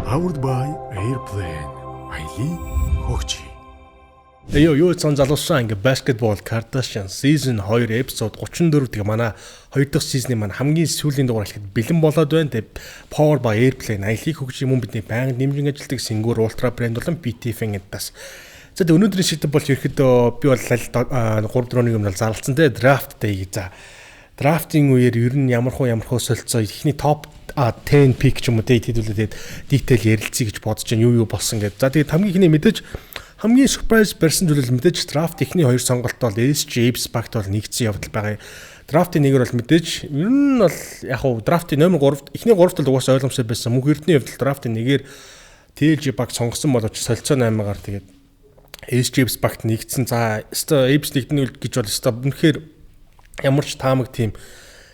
Powered by Airplane. Айлын хөгжи. Юу цан залуусан ингээ basketball Kardashian season 2 episode 34 тэгээ манай 2 дахь season-ийн маань хамгийн сүүлийн дугаар хэлэхэд бэлэн болоод байна. Тэгээ Powered by Airplane айлын хөгжи мөн бидний байнга нэмжин ажилтдаг Singur Ultra брэнд болон BTF-ийн эдас. За тэгээ өнөөдрийн шийдэл бол ерөөхдөө би бол 3-4 юм бол зарлцсан те draft day гэж. За драфтинг үеэр ер нь ямар хөө солилцоо ихний топ 10 pick ч юм уу хэдүүлээд detail ярилцъя гэж бодож байна. Юу болсон гэдэг. За тэгээд хамгийн ихний мэдээж хамгийн surprise барьсан зүйл мэдээж драфт ихний хоёр сонголт бол SG Apes багт бол нэгдсэн явдал байгаа. Драфтын нэгээр бол мэдээж ер нь бол яг хуу драфтын номер 3 ихний 3-т л угаасаа ойлгомжтой байсан. Мөнх эрдний явдал драфтын нэгээр TLG баг сонгосон боловч солилцоо 8-аар тэгээд SG Apes багт нэгдсэн. За өстой Apes нэгдэнэ гэж бол өстой үнэхээр ямар ч таамаг тийм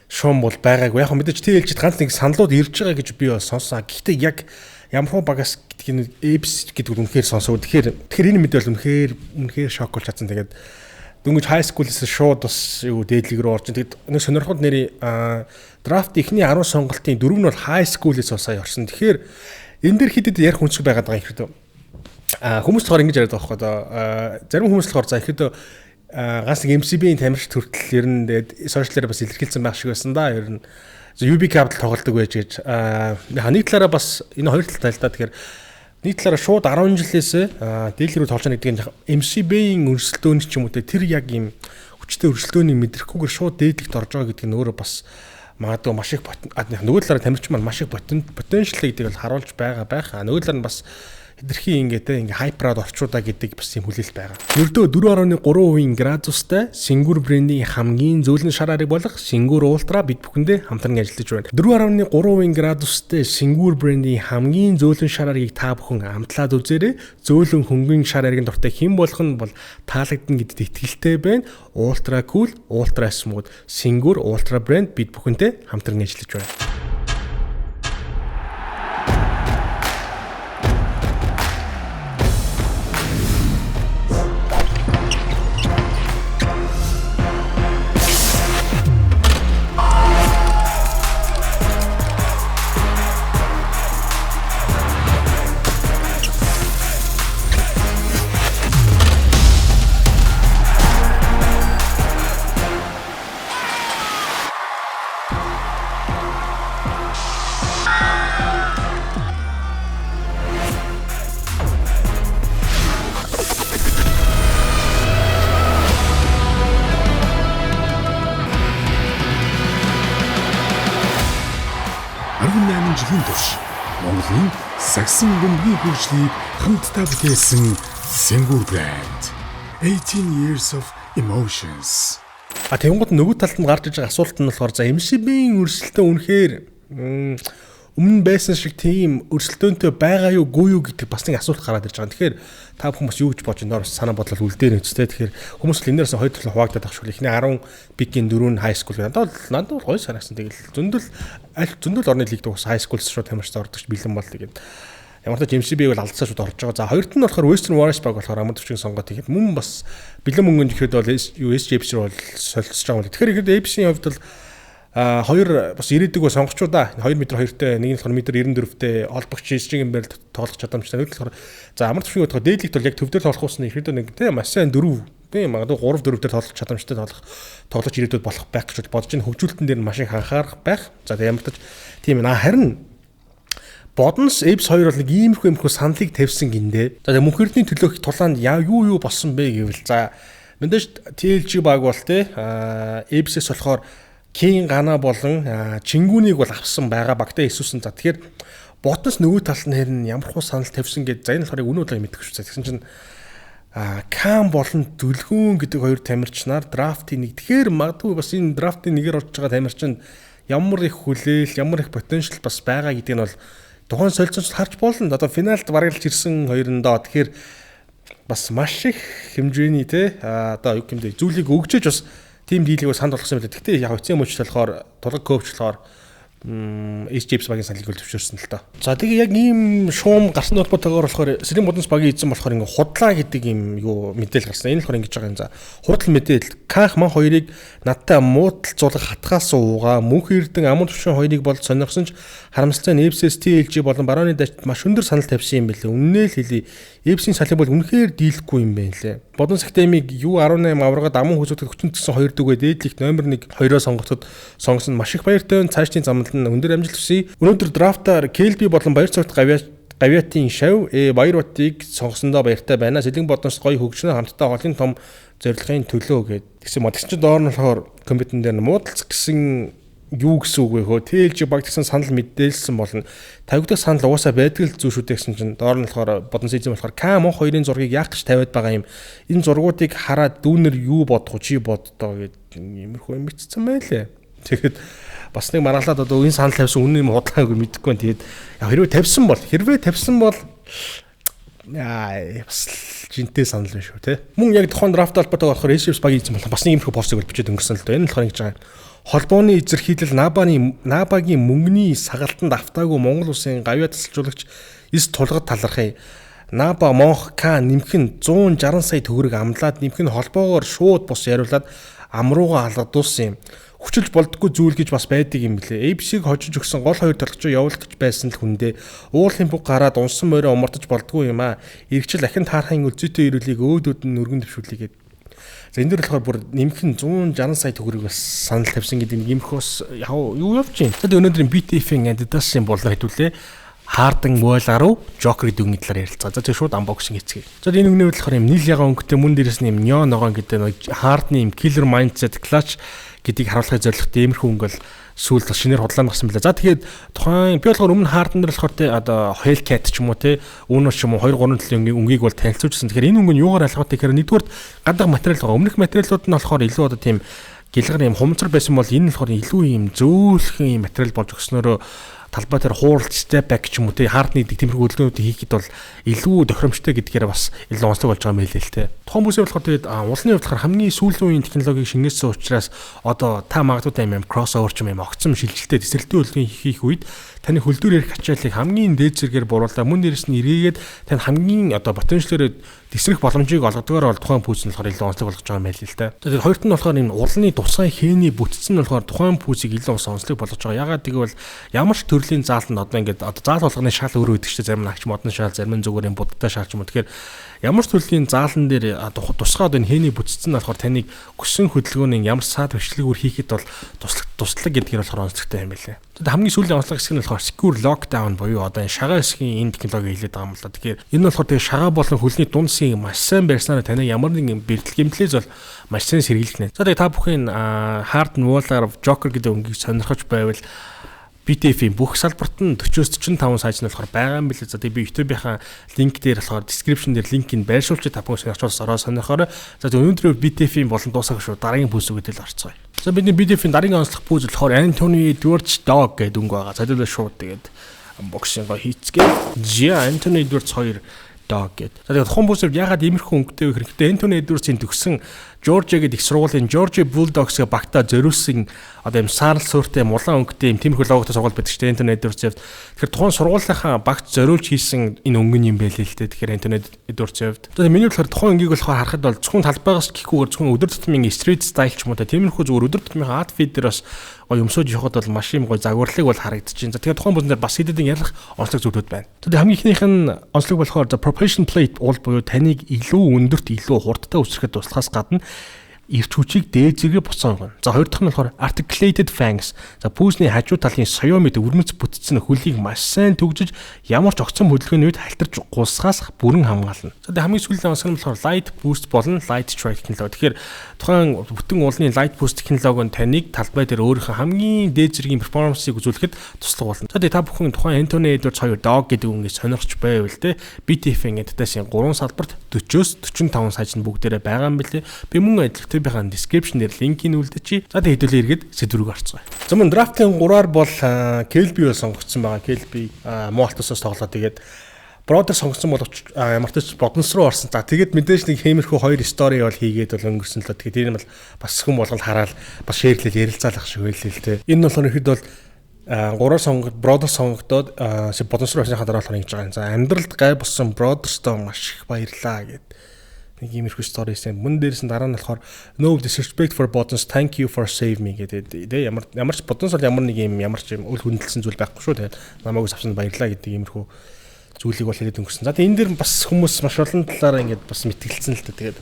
шуум бол байгаагүй. Яг мэдээж TLG-д ганц нэг саналууд ирж байгаа гэж би бол сонсон. Гэхдээ яг ямар хөө багаас гэдэг нь Apes гэдэг нь үнэхээр сонсоо. Тэгэхээр энэ мэдээ бол үнэхээр шок болж чадсан. Тэгээд дөнгөж high school-ээс шууд бас юу дээдлэг рүү орж. Тэгээд нэг сонирхолтой нэрийн драфт ихний 10 сонголтын 4 нь бол high school-ээс сая орсон. Тэгэхээр энэ дэр хидэд ярих үнцэг байгаад байгаа юм хэрэг. Хүмүүс болохоор ингэж яриад байгаа байхгүй. Зарим хүмүүс болохоор за ихэд ганц нэг MCB-ийн тамирч төртөл ер нь тэгээд сошиалээр бас илэрхийлсэн байх шиг байсан да. Ер нь UB Capital тоглодог байж гэж. Нэг талаараа бас энэ хоёр талтай л да. Тэгэхээр нэг талаараа шууд 10 жилээс дийлэр рүү тоглож байгаа гэдэг нь MCB-ийн өрсөлдөөний ч юм уу тэр яг юм хүчтэй өрсөлдөөний мэдрэхгүйгээр шууд дээдлэгт орж байгаа гэдэг нь өөрөө бас магадгүй маш их нөгөө талаараа тамирч маань маш их потенциал гэдгийг бол харуулж байгаа байх. Нөгөө талаар нь бас хэтэрхий ингээ хайпрод орчуудаа гэдэг бас юм хүлээлт байгаа. Ердөө 4.3% градустай Singur брендийн хамгийн зөөлөн шараарыг болох Singur Ultra бид бүхэндээ хамтран ажиллаж байна. 4.3% градустай Singur брендийн хамгийн зөөлөн шараарыг та бүхэн амтлаад үзээрэй. Зөөлөн хөнгөн шарааргийн дуртай хэн болох нь бол таалагдана гэдэгт итгэлтэй байна. Ultra cool, Ultra smooth Singur Ultra брэнд бид бүхэндээ хамтран ажиллаж байна. Жилийн турш Монголын сагсан бөмбөгийн хөгжлийг хамтдаа бүтээсэн Singur brand 18 years of emotions. Тэнгууд нөгөө талд нь гарч иж байгаа асуулт нь болохоор за MCB-ийн өрсөлдөөн үнэхээр өмнө байсан шиг тийм өрсөлдөөнтэй байгаа юу гүй юу гэдэг бас нэг асуулт гараад ирж байгаа. Тэгэхээр та бүхэн бас юу гэж бодож байна? Санаа бодлол үлдээнэ үстэй. Тэгэхээр хүмүүс л энэс хоёр талын хуваагдаад байх шүү. Эхний 10 пикийн 4 нь high school. Надад бол гоё санагсан. Тэгэл зөндөл орны лигт бас high school-с шууд тамирчтай ордогч бэлэн бол тэгээд ямар ч MCB бол алдсаа шууд орж байгаа. За хоёрт нь болохоор Western Warriors баг болохоор амар төвчгийн сонгоод тэгээд мөн бас бэлэн мөнгөнд ихэд бол SGFC бол солилцож байгаа юм. Тэгэхээр ихэд APC-ийн хувьд бол хоёр бас ирээдэг ба сонгогчудаа 2 м 2-тэй нэг нь болохоор 1.94-тэй олбогч SG-ийн байр тоглох чадамжтай. Нэг болохоор за амар төвчгийн бодоход дээдлэгт бол яг төвдөр тоглох уусна ихэд нэг тийм маш сайн 4 тийм магадгүй 3-4 дээр тоглох чадамжтай тоглож ирээдүйд болох байх гэж бодож энэ хөгжүүлэлтэн дээр маш их анхаарах байх. За ямар ч тийм харин Боднос Apes 2 бол нэг иймэрхүү саналыг тавьсан гиндэ. За мөнх эрдний төлөөх тулаанд юу болсон бэ гэвэл за мэдээж TLG баг бол те Apes-с болохоор King Gana болон Чингүнийг бол авсан байгаа багтай Иесусэн. За тэгэхээр Боднос нөгөө талд нь харин ямар хуу санал тавьсан гэж за энэ болохоор үнэ удаа мэдэх шүү. Тэгсэн чинь Кам болон Дүлгүүн гэдэг хоёр тамирчнаар драфтын нэг. Тэгэхээр магадгүй бас энэ драфтын нэгээр орж байгаа тамирчин ямар их хүлээл, ямар их потенциал бас байгаа гэдэг нь бол тухайн солилцоос харж болно. Одоо финалд баргалж ирсэн хоёрондоо тэгэхээр бас маш их хэмжээний те одоо юу гэмдэ зүйлийг өгчөөж бас тим дийлийг санд болгосон байлаа. Гэхдээ яг эцсийн мөч болохоор тулаг коуч болохоор James багийн саналыг зөвшөөрсөн л доо. За тэгээ яг ийм шуум гарсны холбоотойгоор болохоор Сэрийн Будэнс багийн эзэн болохоор ингээ худлаа гэдэг ийм юу мэдээлэл гарсан. Энэ болохоор ингэж байгаа юм. За худал мэдээлэл Ках ман хоёрыг надтай муудал зулгах хатгаас уугаа мөнх эрдэн амун төвшин хоёрыг бол сонирхсон ч харамсалтай нь Эвсэс TLG болон барууны дайчид маш өндөр санал тавьсан юм билээ. Үннээ л хэлий. Эвсийн салхи бол үнэхээр дийлэхгүй юм байна лээ. Будэнс академиг U18 аврагад амун хүзүүдэд 40 гэсэн 2 дүгээ дээдлэгт номер 1 2-оос сонгосон маш их баяртай цаашдын замд нь өндөр амжилт хүсье. Өнөөдөр драфтаар KLB болон баяр цогт гавьяатын шав Баярбатыг сонгосондоо баяртай байна. Сэлэн Будэнс гоё хөгжнө хамтдаа холын том зорилгын төлөө гэд тэгсэн мод. Тэгсэн чинь доор нь болохоор компьютер дээр муудалц гэсэн юу гэсэн үг вэ хөө TLG баг гэсэн санал мэдээлсэн болно. Тавигдах санал угаасаа байдаг л зүйл шүү дээ гэсэн чинь доор нь болохоор Будэнс эзэн болохоор К-мон 2-ын зургийг яах гэж тавиад байгаа юм. Энэ зургуудыг хараад дүүнер юу бодох чи боддоо гэд иймэрхүү юм бичсэн байлээ. Тэгэхэд бас нэг маргалаад одоо энэ санал тавьсан үнэн юм худлаагүй мэдэхгүй байна. Тэгээд хэрвээ тавьсан бол бас жинтэй санал байна шүү те. Мөн яг тухайн драфт албатай болохоор James багийн эзэн болох бас нэг иймэрхүү постыг бичээд өнгөрсөн л доо. Энэ болохоор ингэж байгаа. Холбооны эзэрхийлэл Набагийн мөнгөний сагалтанд автаагүй Монгол улсын гавьяа тасалжуулагч эс тулгад талархъя. Наба Монх К нэмэх нь 160 сая төгрөг амлаад нэмэх нь холбоогоор шууд бус яриулаад амрууга алгадуулсан юм. Хүчилж болдгоо зүйл гэж бас байдаг юм билээ. ABC-г хожиж өгсөн гол хоёр толгочоо явуулах гэж байсан л хүндээ уулын бүг гараад унсан морой умартаж болдгоо юм аа. Иргэжил ахин таархын үлзийтэй ирүүлийг өөдөөд нь өргөн дэвшүүлээгээд. За энэ дөр болохоор бүр нэмэх нь 160 сая төгрөг бас санал тавьсан гэдэг юм ихос юу явж байна. Тэгээд өнөөдрийн BTF-ийн Adidas-ын болоо хэдүүлээ. Хардан Войлгаруу Joker гэдэг үгний талаар ярилцгаа. За тэгээ шууд unboxing хийцгээе. За энэ үгний болохоор юм нийл ягаан өнгөтэй мөн дээрээс нь юм neon ногоон гэдэг нэг хардны юм killer mindset clutch гэдгийг харуулахыг зорилготой иймэрхүү өнгө бол сүүлд шинээр худлаа гарсан байлаа. За тэгээд тухайн би болохоор өмнө хаардан дээр болохоор те одоо Hellcat ч юм уу те үүнээс ч юм уу 2 3 төлөв өнгийг бол танилцуулжсэн. Тэгэхээр энэ өнгө нь юугаар ялгаатай гэхээр нэгдүгээр гадаг материал байгаа. Өмнөх материалууд нь болохоор илүү одоо тийм гэлгэр юм хумцар байсан бол энэ нь болохоор илүү юм зөөлхөн юм материал болж өгснөөрөө талбай дээр хууралт step back ч юм уу те хардны тиймэрхүү хөдөлгөөнүүд хийхэд бол илүү тохиромжтой гэдгээр бас илүү онцлог болж байгаа юм хэлээ л те. Тухайн бүсээ болохоор тэгээд улсны хувьд болохоор хамгийн сүүлийн үеийн технологиг шингээсэн учраас одоо та магадгүй юм crossover ч юм огцом шилжилттэй тесрэлтийн хөдөлгөөн хийх үед таны хөлдөр ярих ачааллыг хамгийн дээд зэрэгээр буруулаа мөн дээрэс нь эргээгээд тань хамгийн одоо потенциалээр тесрэх боломжийг олгодгоор бол тухайн пүүс нь болохоор илүү онцлог болгож байгаа юм байл л та. Тэгээд хоёрт нь болохоор энэ урлны тусгай хээний бүтцэн нь болохоор тухайн пүүсийг илүү онцлог болгож байгаа. Ягаад гэвэл ямар ч төрлийн заалтанд одоо ингээд одоо заал болгоны шал өөрөө өгдөг чинь зарим нь агч модны шал зарим нь зүгээр юм будтай шал ч юм уу. Тэгэхээр ямар ч төрлийн заалан дээр тусгаад энэ хээний бүтцэн нь болохоор таныг өссөн хөдөлгөөний ямар саад хвшлэгүүр хийхэд бол туслаг гэдгээр болохоор онцлогтой юм байлээ. Тэгээд хамгийн сүүлийн онцлог хэсэг нь болохоор secure lockdown буюу одоо энэ шагаа хэсгийн энэ технологи хэлээд байгаа юм л да. Тэгэхээр энэ нь болохоор тэгээ шагаа болон хөлний дундсыг маш сайн барьснаар таныг ямар нэгэн бэрдэл гэмтлээс бол маш сайн сэргийлэх нэ. За тэгээ та бүхэн Harden Waller Joker гэдэг өнгийг сонирхож байвал BTF-ийн бүх салбарт нь 40-45 сайз нь болохоор байгаа юм билээ. За тэгээ би YouTube-ийнхаа линк дээр болохоор description дээр линкийг байршуулчих та бүхэн сонирхолтой сонирхороо. За тэгээ өнөөдөр BTF-ийн болон дуусах шүү дараагийн пүүс үгдэл орцгоё. За бидний BTF-ийн дараагийн онцлог пүүс болохоор Anthony Edwards Dog гэдэг өнгө байгаа. За тэгээ шууд тэгээд unboxing хийцгээе. Anthony Edwards 2 Dog гэдэг. За тэгээд тухайн пүүсээр ягаад иймэрхүү өнгөтэй вэ гэхээр Anthony Edwards-ийн төгсөн Georgia гэдэг их сургуулийн Georgia Bulldogs-г багтаа зориулсан одоо юм саарл сууртай мулан өнгөтэй юм тиймэрхүү логотой сургууль байдаг шүү дээ Anthony Edwards-д. Тэгэхээр тухайн сургуулийнхаа багт зориулж хийсэн энэ өнгөн юм байл л дээ. Тэгэхээр Anthony Edwards-д. Тэгээд миний болохоор тухайн өнгийг болохоор харахад бол зөвхөн талбайгаас гэхгүйгээр зөвхөн өдөр тутмын street style ч юм уу тиймэрхүү зүгээр өдөр тутмын outfit дээр бас гоё өмсөж явахад бол маш юм гоё загварлыг бол харагдчихээн. За тэгэхээр тухайн бүхэн дээр бас хэдэн ярих онцлог зүйлүүд байна. Тэгээд хамгийн ихнийх нь онцлог болохоор the propulsion plate уул буюу таныг илүү өндөрт илүү хурдтай өсрөхөд туслахаас гадна ирч хүчийг дээд зэрэг буцаан өгнө. За хоёр дахь нь болохоор articulated fangs. За пүүсний хажуу талын соёо мэд өрмөц бүтцэн хөлийг маш сайн төгжиж ямар ч огцом хөдөлгөөний үед халтарч гулсгаас бүрэн хамгаална. За хамгийн сүүлийн онцлог нь болохоор light boost болон light strike технологи. Тэгэхээр тухайн бүтэн уулны light boost технологи нь таныг талбай дээр өөрийнхөө хамгийн дээд зэргийн перформансыг үзүүлэхэд туслах болно. За та бүхэн тухайн Anthony Edwards 2 Dog гэдэг үнийг сонирхож байвал те BTF-ийн Adidas-ийн 3 салбарт 40-45 сайз нь бүгдээрээ байгаа юм билээ. Би мөн YouTube-ийн description дээр линкийг үлдээчи. За тэгээд хэдүүлээ эргээд сэдврүүг орцгоё. За мөн драфтын 3-аар бол KLB сонгогдсон байгаа. KLB Муултусаас тоглоод тэгээд Бродер сонгосон боловч ямар ч Боднос руу орсон. За тэгээд мэдээж нэг хэмэрхүү 2 стори бол хийгээд бол өнгөрсөн л. Тэгээд энэ бол бас хүм болгол хараад бас шеэрлэл ярилцаалах шиг байлээ л те. Энэ бол ерхэд бол 3-аар сонгогд Brothers сонгогдоод бодонс руу хасахад дараалал хийж байгаа юм. За амьдралд гай болсон Brothers-тоо маш их баярлаа гэд нэг иймэрхүү story хийсэн. Мөн дээрээс нь дараа нь болохоор no disrespect for Bodens, thank you for save me гэдэг. Ямар ч Bodens бол ямар ч юм үл хөндөлсөн зүйл байхгүй шүү. Тэгээд намайг авсанд баярлаа гэдэг иймэрхүү зүйлийг бол хэлээд өнгөрсөн. За тэгээд энэ дэр бас хүмүүс маш олон талаараа ингээд бас мэтгэлцсэн л та. Тэгээд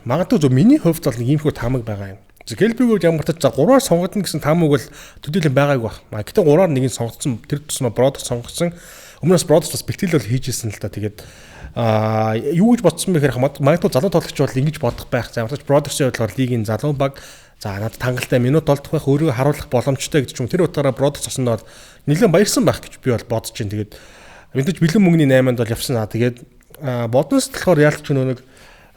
магадгүй зөв миний хувьд бол нэг иймэрхүү таамаг байгаа юм. Гэлбиг ямар ч за 3-аар сонгогдно гэсэн таамаг бол төдийлөн байгаагүй баг. Гэтэ 3-аар нэг нь сонгогдсон. Тэр тусмаа Brothers сонгогдсон. Өмнөөс Brothers бас бэлтгэл бол хийжсэн л та. Тэгээд юу гэж бодсон бэ гэхээр магадгүй залуу тоглогч бол ингэж бодох байх. За ямар ч Brothers-ийн бодлоор лигийн залуу баг за надад хангалттай минут олдох байх, өөрийгөө харуулах боломжтой гэж юм. Тэр утгаараа Brothers цосноод нэлээд баярсан байх гэж би бол бодож байна. Тэгээд мэдээж бэлэн мөнгөний 8-нд бол явсан. Тэгээд Bodens болохоор яалтч нэг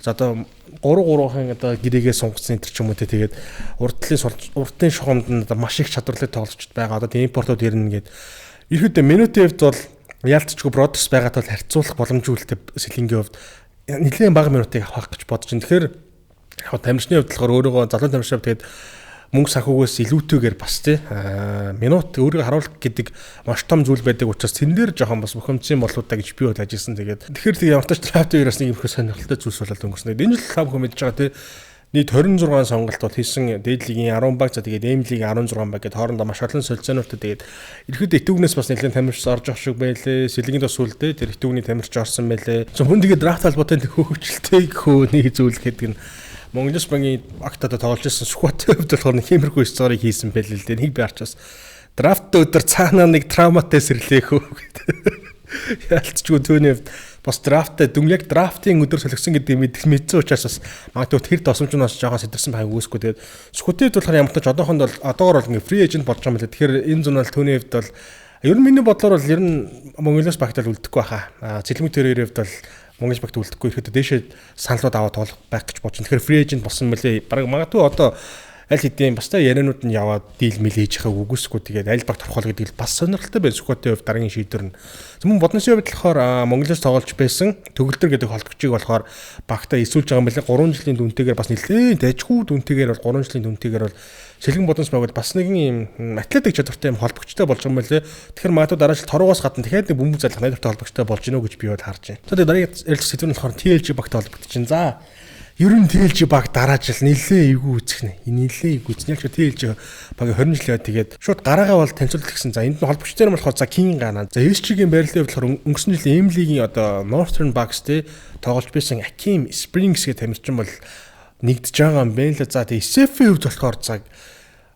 за одоо 3-3-ын одоо гэрээгээ сунгацсан энэ ч юм уу тэгээд урдлын шугамд нь одоо маш их чадварлаг тоглогчд байгаа. Одоо импортууд ирнэ гэд. Ерөөдөө минутын хувьд бол яалтчгүй Brothers байгаад бол харьцуулах боломжгүй үлтэй Сэлэнгийн хувьд нэлээд бага минутыг авах гэж бодож байна. Тэгэхээр яг тамирчны хувьд болохоор өөрийгөө залуу тамирчид тэгээд мөнгө санхугаас илүүтэйгээр бас минут өөрийгөө харуулах гэдэг маш том зүйл байдаг учраас тэн дээр жоохон бас бухимдсан болоо та гэж би бол ажилласан. Тэгээд тэгэхээр ямар ч драфт үеэс нэг юм их сонирхолтой зүйлс болоод өнгөрсөн. Энэ жил лав хүмүүс мэдж байгаа те нийт 26 сонголт бол хийсэн. Дээд лигийн 10 баг за тэгээд Эм лигийн 16 баг гэд хоорондоо маш олон солилцоонуудтай тэгээд ирэхэд итүүгнээс бас нэлээд тамирч орж авах шиг байлээ. Сэлэнгийн тус үлдээ тэр итүүгний тамирч орсон байлээ. Хүн тэгээд драфт албатай хөвчлөлтэй хөө нэг зүйл гэдэг нь Монголс банкны актад тоглож ирсэн Сүхбаатарын хувьд болохоор нэг хэмэрхүү сторийг хийсэн байл л дээ. Нэг би арчаас драфт өдөр цаанаа нэг травматай сэрлээх үү гэдэг. Ялцчгүй түүний хувьд бас драфтаа дүнлэг драфтын өдөр солигдсон гэдэг мэдсэн учраас бас магадгүй тэр досомжноос жоохон сэтэрсэн байгааг үүсэхгүй. Тэгээд Сүхбаатанд болохоор ямар ч одоохонд бол одоогор бол ингээ фри эйжент болж байгаа юм лээ. Тэгэхээр энэ зүүн бол түүний хувьд бол ер нь миний бодлоор бол ер нь Монголс багтал үлдэхгүй байхаа. Цэлмэг төрийн хувьд бол Монголч багт үлдэхгүй ихэд дээшээ саналууд аваад тоглох байх гэж бодсон. Тэгэхээр фри эйжент болсон мөлий. Бараг магадгүй одоо аль хэдийн бас та ярианууд нь яваад дийл мэл хийж байгааг үгүйсэхгүй. Тэгээд аль баг турхал гэдэг бас сонирхолтой байна. Сүхбаатарын хувьд дараагийн шийдвэр нь. Мөн Боденсын хувьд болохоор Монголоос тоглож байсан төгөлдөр гэдэг холбогчийг болохоор багтаа эсүүлж байгаа юм байна. 3 жилийн дүнтэйгээр бас нэлээд дайжгүй дүнтэйгээр бол 3 жилийн дүнтэйгээр бол Сэлэнг Боденс байвал бас нэг юм атлетик чадвартай юм холбогчтой болж байгаа юм байна лээ. Тэгэхээр магадгүй дараа жил торгоос гадна дахиад нэг бөмбөг залгах найдвартай холбогчтой болж гинөө гэж би бол харж байна. За тэгээд дараагийн ярилцах сэдвэр нь болохоор TLG багт холбогдчихин. За ер нь TLG баг дараа жил нэлээ эвгүй үүсэх нэ. Нэлээ эвгүй үүснэ. Яг TLG багийн 20 жилээ тэгээд шууд гараагаа бол танилцуулт гэсэн. За энд нь холбогчтой юм болохоор за King гана. За SG-ийн байрлалын болохоор өнгөрсөн жилийн M лигийн одоо Northern Bucks те тоглож байсан Akeem Springs гэх тамирчин бол нэгдэж байгаа юм байна л. За тэгээд SF-ийн хувьд болохоор цаг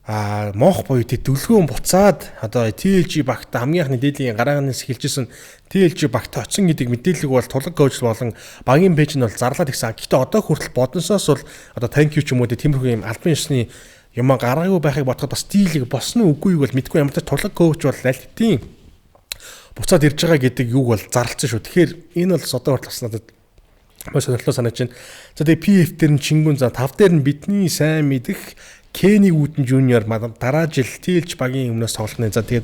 Монх боёо тэг дүлгөөн буцаад одоо TLG багт хамгийн анхны дээдлийн гараагнаас эхэлжсэн TLG багт очсон гэдэг мэдээлэл бол тулаг коуч болон багийн пэйж нь бол зарлаад ихсэн. Гэхдээ одоо хүртэл Боденсоос бол одоо thank you ч юм уу тиймэрхүү юм албан ёсны юм гараагүй байхыг бодоход бас дийлэг босно уу үгүй юу бол мэдгүй. Ямар ч тулаг коуч бол аль хэдийн буцаад ирж байгаа гэдэг юуг бол зарлцсан шүү. Тэгэхээр энэ бол одоо хүртэл бас надад маш сонирхолтой санагдаж байна. За тэгээ PF дээр нь чингүн за 5 дээр нь бидний сайн мэдих Kenny Wooten Jr. дараа жил TLG багийн өмнөөс тоглоно. За тэгээд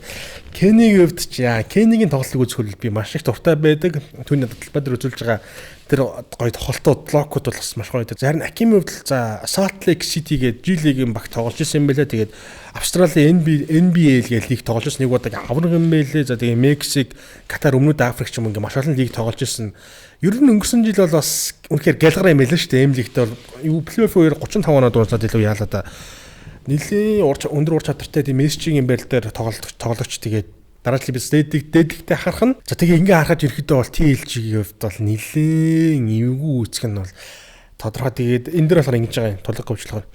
Kenny-ийн хувьд Kenny-гийн тоглолтыг үзэхүүл би маш их дуртай байдаг. Түүний талбай дээр үзүүлж байгаа тэр гоё тоглолтууд блокууд бол бас маш гоё. Зарим Akeem-ийн хувьд за Salt Lake City гээд G-League-ийн багт тоглож ирсэн юм байлаа. Тэгээд Австралийн NBA гээд лиг тоглож ирсэн нэг удаа авраг юм байлээ. За тэгээд Мексик, Катар, Өмнөд Африк ч юм ингээ маш олон лиг тоглож ирсэн. Ер нь өнгөрсөн жил бол бас үнэхээр гэлгараа юм байлаа шүү дээ. M-лигт бол плей-офф үеэр 35 оноо дуусаад илүү яалаа да. Нилийн өндөр ур чадвартай тийм SG-ийн байр дээр тоглогч тэгээд дараа жил biz дээдэгтэй харах нь. За тэгээ ингээ харахад ерөөдөө бол TLG-ийн хувьд бол нилийн эвгүй үүсгэх нь бол тодорхой. Тэгээд энэ дэр болохоор ингэж байгаа юм тулаг хөвчлөгөр.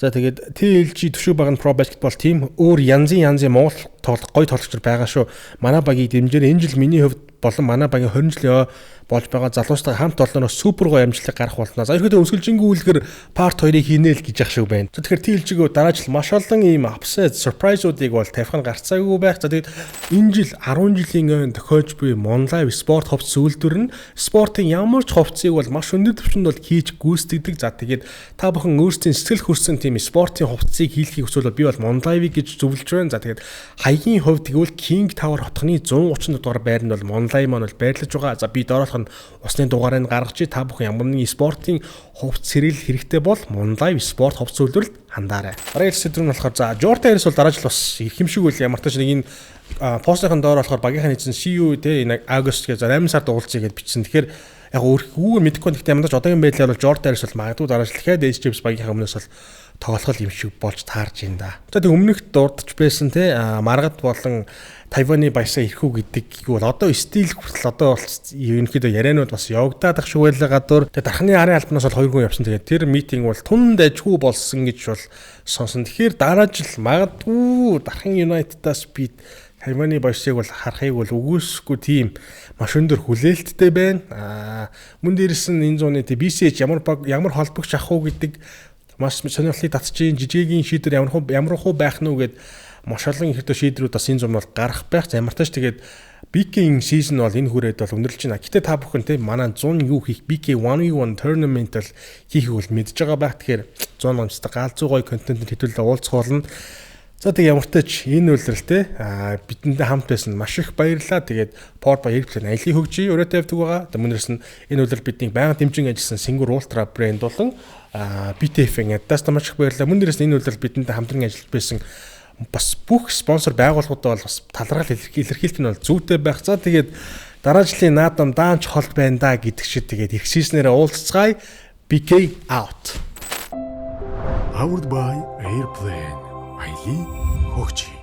За тэгээд TLG төшөө баг нь про баскетбол тим өөр янзын Монгол гоё тоглогч байгаа шүү. Манай багийг дэмжээр энэ жил миний хувьд болон манай багийн 20 жилийн болж байгаа залуустай хамт олноос супер гоё амжилтыг гарах болно. За ерөөдөө өсгөлжингүй үлгэр part 2-ыг хийнэ л гэж ах шиг байна. За тэгэхээр TLG-г дараа жил маш олон ийм upset surprise-уудыг бол тавих нь гарцаагүй байх. За тэгээд энэ жил 10 жилийн тохиолж буй Monlive спорт хувцас үйлдвэр нь спортын ямар ч хувцсыг бол маш өндөр түвшинд бол хийж гүйцэтгэдэг. За тэгээд та бүхэн өөрсдийн сэтгэл хүрсэн тийм спортын хувцсыг хийхийг хүсвэл би бол Monlive гэж зөвлөж байна. За тэгээд хаягийн хувьд тэгвэл King Tower хотхны 130 дугаар байр нь бол Monday маань бол байрлаж байгаа. За би дооролох нь усны дугаарыг гаргаж та бүхэн ямар нэгэн спортын хувц сэрэл хэрэгтэй бол Monday спорт хувц үйлдвэрлэлд хандаарай. Дараагийн сэдв нь болохоор за Jordan Harris бол дараа жил бас их юм шиг үл ямар ч нэг энэ постын дээр болохоор багийнхаа нэгэн CU те энэ August гэж 8 сард уулзъя гэж бичсэн. Тэгэхээр яг өөрхөө мэдэхгүй гэхдээ ямдаж одоогийн байдлаар бол Jordan Harris бол магадгүй дараа жил дахиад Edge Chiefs багийнхаа өмнөөс бол тоглох юм шиг болж таарж байна да. За тэг өмнөх дурдж байсан те маргад болон Тайваны баясаа ирэхүү гэдэг бол одоо стил хүртэл одоо бол ерөнхийдөө ярианууд бас явагдаад ах шиг байлаа гадуур. Тэгээ дархны арын албанаас бол 2 хүн явсан. Тэгээ тэр митинг бол түнд ажгүй болсон гэж бол сонсон. Тэгэхээр дараа жил магадгүй дархан United-аас би Тайваны баясыг бол харахыг бол үгүйсэхгүй тийм маш өндөр хүлээлттэй байна. Мөн дээрээс нь энэ зууны BCH ямар холбогч авах уу гэдэг маш сонирхлыг татчихын жижигийн шийдвэр ямар хуу байх нь үгээд маш олон ихтэй шийдрүүд бас энэ зам бол гарах байх. Ямар тааш тэгээд BK-ийн season бол энэ хүрээд бол өндөрлж байна. Гэтэ та бүхэн те манай 100 юу хийх BK 1v1 tournament бол хийхийг бол мэдж байгаа байх. Тэгэхээр 100 гомцтой галзуу гоё контент хэдүүлээ уулзах болно. За тэг ямар ч тач энэ үйлрэлтэй бидэндээ хамт байсан маш их баярлалаа. Тэгээд Port by Airplane аялыг хөгжиж өрөөтэй явдаг байгаа. Өмнөөс нь энэ үйлрэл бидний байнга дэмжин ажилласан Singur Ultra брэнд болон BTF-ийн Adidas маш их баярлалаа. Мөн дээрээс энэ үйлрэл бидэндээ хамтран ажиллаж байсан бас бүх спонсор байгууллагуудаа бол бас талархал илэрхийлэлт нь бол зүйтэй байх. За тэгээд дараа жилийн наадам даанч хол байна да гэдэг шиг тэгээд их сизнэрээ уулзцгаая. BK out. Powered by Airplane. Аялыг хөгжиж